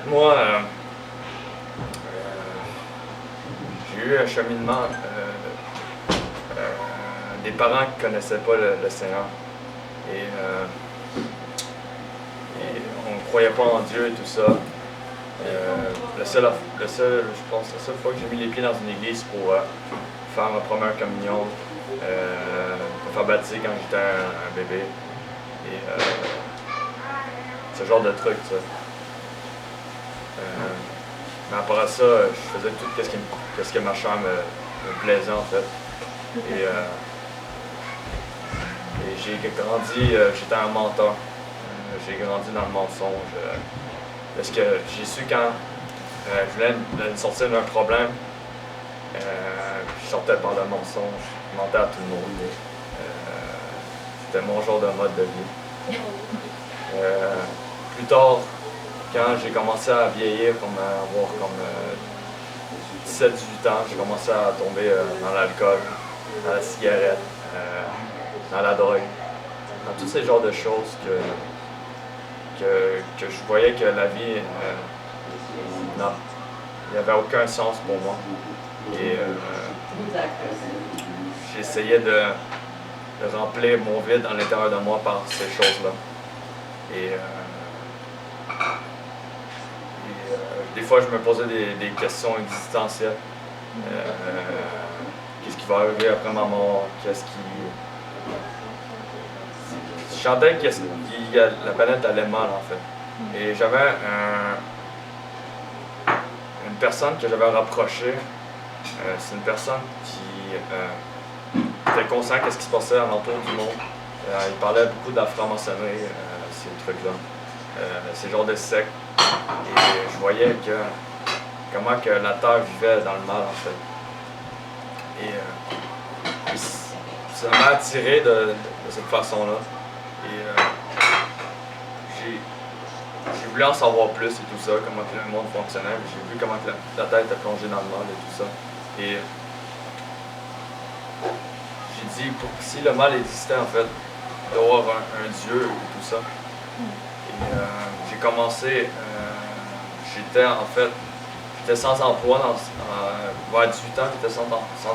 Moi, j'ai eu un cheminement des parents qui ne connaissaient pas le Seigneur. Et on ne croyait pas en Dieu et tout ça. Je pense, la seule fois que j'ai mis les pieds dans une église pour faire ma première communion, me faire baptiser quand j'étais un bébé. Et ce genre de truc, ça. Mais après ça, je faisais tout ce que ma chair me plaisait en fait. Et j'ai grandi, j'étais un menteur. J'ai grandi dans le mensonge. Parce que j'ai su quand je voulais me sortir d'un problème, je sortais par le mensonge, je mentais à tout le monde. C'était mon genre de mode de vie. Plus tard, quand j'ai commencé à vieillir, avoir comme 17-18 ans, j'ai commencé à tomber dans l'alcool, dans la cigarette, dans la drogue, dans tous ces genres de choses que je voyais que la vie, non, il n'y avait aucun sens pour moi. Et j'essayais de remplir mon vide à l'intérieur de moi par ces choses-là. Et des fois, je me posais des questions existentielles. Qu'est-ce qui va arriver après ma mort? Je sentais que la planète allait mal, en fait. Et j'avais une personne que j'avais rapprochée. C'est une personne qui était consciente de ce qui se passait alentour du monde. Il parlait beaucoup de la franc-maçonnerie, ces trucs-là. Ces genres de sectes. Et je voyais comment que la Terre vivait dans le mal, en fait. Et ça m'a attiré de cette façon-là. Et j'ai voulu en savoir plus et tout ça, comment que le monde fonctionnait. J'ai vu comment que la Terre était plongée dans le mal et tout ça. Et j'ai dit, si le mal existait, en fait, il doit y avoir un Dieu et tout ça. Et j'ai commencé, j'étais sans emploi, vers 18 ans, j'étais sans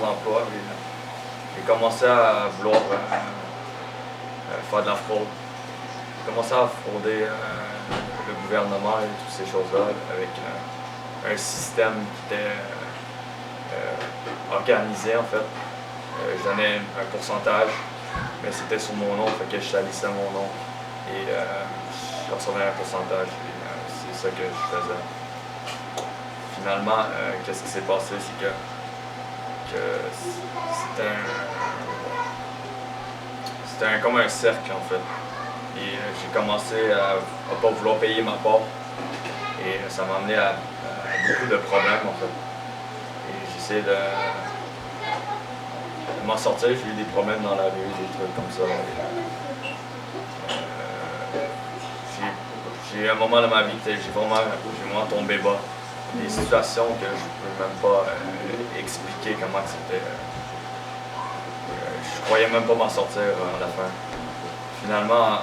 emploi. Et j'ai commencé à vouloir faire de la fraude. J'ai commencé à frauder le gouvernement et toutes ces choses-là avec un système qui était organisé, en fait. Je donnais un pourcentage, mais c'était sur mon nom, fait que je salissais mon nom. Et je recevais un pourcentage. Et c'est ça que je faisais. Finalement, qu'est-ce qui s'est passé, c'est que c'était comme un cercle, en fait. Et j'ai commencé à ne pas vouloir payer ma part. Et ça m'a amené à beaucoup de problèmes, en fait. Et j'essaie de m'en sortir. J'ai eu des problèmes dans la rue, des trucs comme ça. J'ai eu un moment dans ma vie que j'ai vraiment tombé bas. Des situations que je ne peux même pas expliquer comment c'était. Je croyais même pas m'en sortir à la fin. Finalement,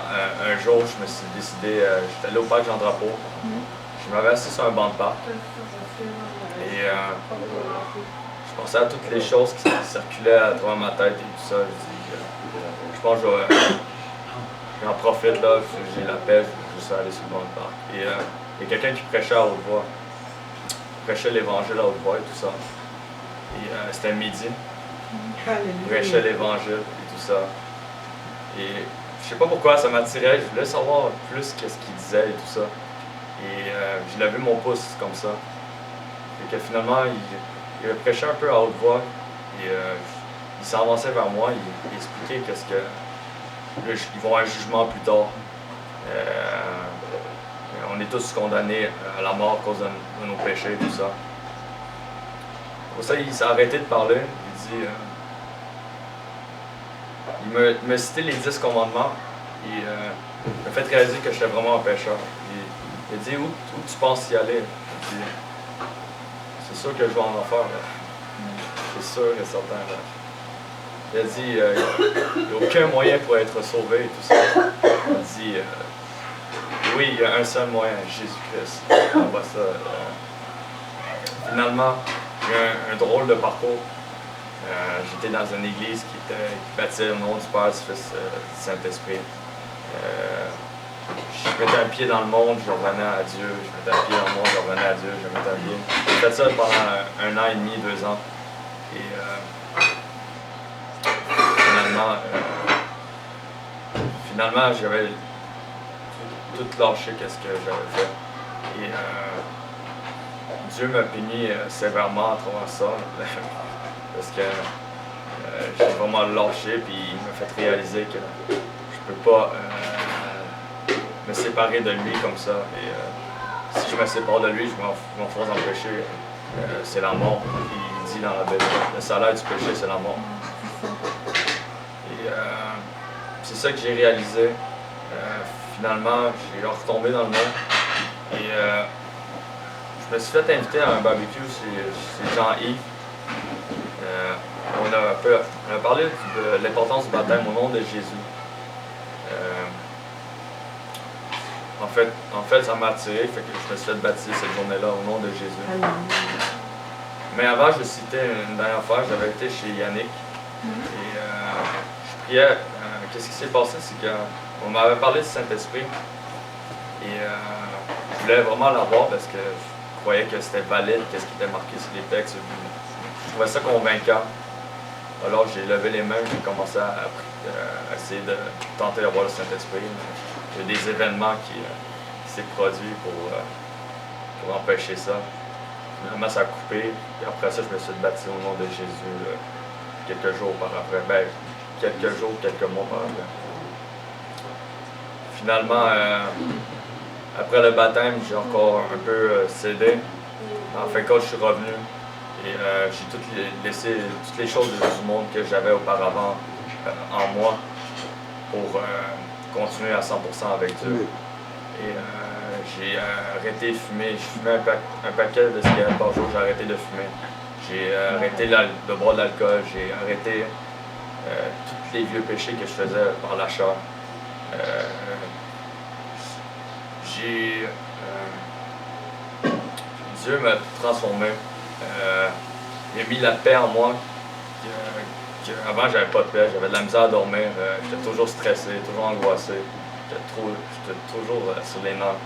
un jour, je me suis décidé, j'étais allé au parc Jean-Drapeau. Je m'avais assis sur un banc de parc. Et je pensais à toutes les choses qui circulaient à travers ma tête et tout ça. Je pense que j'en profite là, j'ai la paix, je veux juste aller sur le banc de parc. Et il y a quelqu'un qui prêchait à haute voix. Il prêchait l'évangile à haute voix et tout ça. Et c'était midi. Il prêchait l'évangile et tout ça. Et je sais pas pourquoi ça m'attirait, je voulais savoir plus qu'est-ce qu'il disait et tout ça. Et je l'ai vu mon pouce comme ça. Et que finalement, il prêchait un peu à haute voix. Et il s'avançait vers moi, il expliquait qu'est-ce que. Là, ils vont avoir un jugement plus tard. On est tous condamnés à la mort à cause de nos péchés et tout ça. Pour ça, il s'est arrêté de parler. Il dit. Il m'a cité les 10 commandements. Il m'a fait réaliser que j'étais vraiment un pécheur. Il a dit où tu penses y aller? C'est sûr que je vais en enfer. C'est sûr et certain. Là. Il a dit il n'y a aucun moyen pour être sauvé et tout ça. Il a dit oui, il y a un seul moyen, Jésus-Christ. On voit ça. Finalement, j'ai eu un drôle de parcours. J'étais dans une église qui baptisait au nom du Père, du Fils, du Saint-Esprit. Je mettais un pied dans le monde, je revenais à Dieu. Je mettais un pied dans le monde, je revenais à Dieu. Je mettais un pied. J'ai fait ça pendant 1 an et demi, 2 ans. Et finalement, j'avais tout lâché qu'est-ce que j'avais fait. Et Dieu m'a puni sévèrement à travers ça. Parce que j'ai vraiment lâché, puis il m'a fait réaliser que je peux pas me séparer de lui comme ça. Et si je me sépare de lui, je m'enfonce dans le péché. C'est la mort. Il dit dans la Bible, le salaire du péché, c'est la mort. Et c'est ça que j'ai réalisé. Finalement, j'ai retombé dans le monde. Et je me suis fait inviter à un barbecue chez Jean-Yves. On a parlé de l'importance du baptême au nom de Jésus. En fait, ça m'a attiré, fait que je me suis fait baptiser cette journée-là au nom de Jésus. Mais avant, je citais une dernière fois, j'avais été chez Yannick et je priais. Qu'est-ce qui s'est passé, c'est qu'on m'avait parlé du Saint-Esprit et je voulais vraiment l'avoir parce que je croyais que c'était valide, qu'est-ce qui était marqué sur les textes. Je trouvais ça convaincant. Alors j'ai levé les mains, j'ai commencé à essayer de tenter d'avoir le Saint-Esprit. Il y a des événements qui s'est produits pour empêcher ça. Finalement, ça a coupé. Et après ça, je me suis baptisé au nom de Jésus quelques jours par après. Ben, quelques jours, quelques mois par après. Finalement, après le baptême, j'ai encore un peu cédé. En fin de compte, je suis revenu. Et j'ai laissé toutes les choses du monde que j'avais auparavant en moi pour continuer à 100% avec Dieu. Et j'ai arrêté de fumer. Je fumais un paquet de cigarettes par jour, j'ai arrêté de fumer. J'ai arrêté de boire de l'alcool, j'ai arrêté tous les vieux péchés que je faisais par la chair. Dieu m'a transformé. Il a mis la paix en moi. Avant, j'avais pas de paix, j'avais de la misère à dormir, j'étais toujours stressé, toujours angoissé, j'étais toujours sur les nerfs.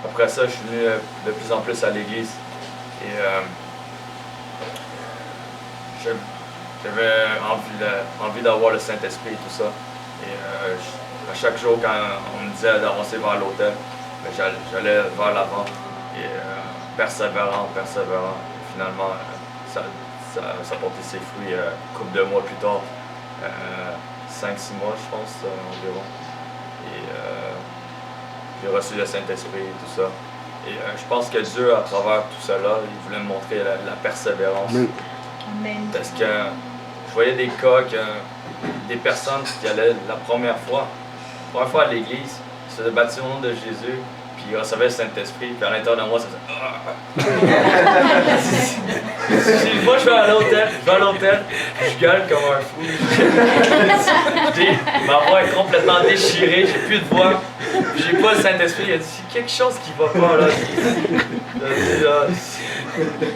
Après ça, je suis venu de plus en plus à l'église et j'avais envie d'avoir le Saint-Esprit et tout ça. Et à chaque jour, quand on me disait d'avancer vers l'autel, j'allais vers l'avant et persévérant. Et finalement, ça portait ses fruits une couple de mois plus tard, 5-6 mois, je pense, environ. Et j'ai reçu le Saint-Esprit et tout ça. Et je pense que Dieu, à travers tout cela, il voulait me montrer la persévérance. Amen. Parce que je voyais des cas, des personnes qui allaient la première fois à l'église, ils se baptisaient au nom de Jésus, puis ils recevaient le Saint-Esprit, puis à l'intérieur de moi, ça faisait moi, je vais à l'hôtel, je gueule comme un fou. Ma voix est complètement déchirée, j'ai plus de voix, puis j'ai pas le Saint-Esprit. Il a dit, c'est quelque chose qui va pas là.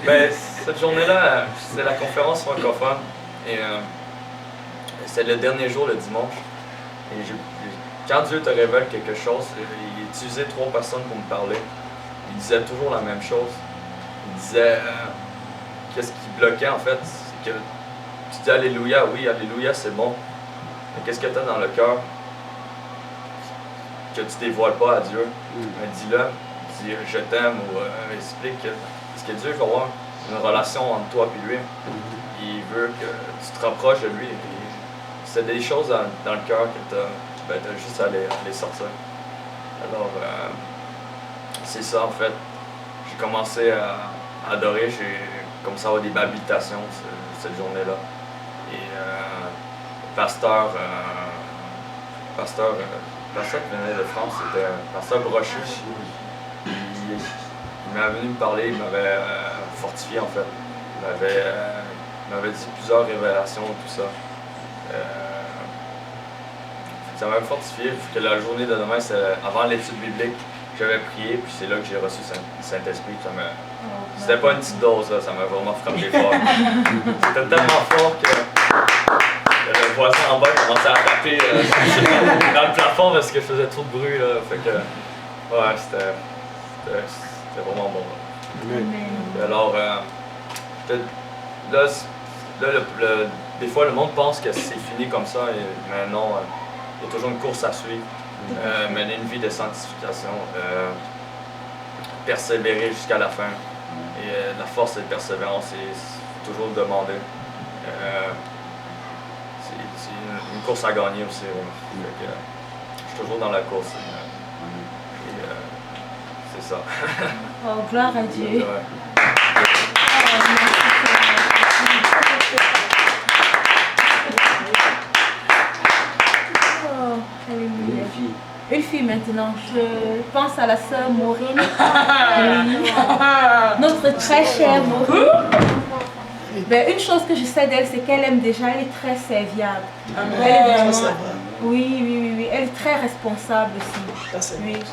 Ben, cette journée-là, c'était la conférence francophone, et c'était le dernier jour, le dimanche. Et quand Dieu te révèle quelque chose, il utilisait 3 personnes pour me parler. Il disait toujours la même chose. Il disait, qu'est-ce qui bloquait en fait, c'est que tu dis Alléluia, oui, Alléluia, c'est bon. Mais qu'est-ce que tu as dans le cœur que tu dévoiles pas à Dieu? Mais dis-le, dis je t'aime ou explique. Parce que Dieu veut avoir une relation entre toi et lui. Il veut que tu te rapproches de lui. C'est des choses dans le cœur que tu as juste à les sortir. Alors, c'est ça en fait. J'ai commencé à adorer, j'ai commencé à avoir des palpitations cette journée-là. Et le pasteur qui venait de France, c'était pasteur Brochu. Il m'avait venu me parler, il m'avait fortifié en fait. Il m'avait dit plusieurs révélations, tout ça. ça m'a fortifié, vu que la journée de demain, c'est avant l'étude biblique, j'avais prié, puis c'est là que j'ai reçu le Saint-Esprit. C'était pas une petite dose, là, ça m'a vraiment frappé fort. C'était tellement fort que le voisin en bas commençait à taper dans le plafond parce que je faisais trop de bruit. Là. Fait que, ouais, c'était vraiment bon. Là. Et alors, des fois, le monde pense que c'est fini comme ça, mais non, il y a toujours une course à suivre. Mener une vie de sanctification, persévérer jusqu'à la fin. Et la force et la persévérance, c'est toujours le demander. C'est une course à gagner aussi. Je suis toujours dans la course. C'est ça. Oh, gloire à Dieu. Ouais. Oh, alléluia. Une fille maintenant, je pense à la sœur Maureen, notre très chère Maureen. Ben, une chose que je sais d'elle, c'est qu'elle aime déjà, elle est très serviable. Elle est vraiment, oui, elle est très responsable aussi. Oui.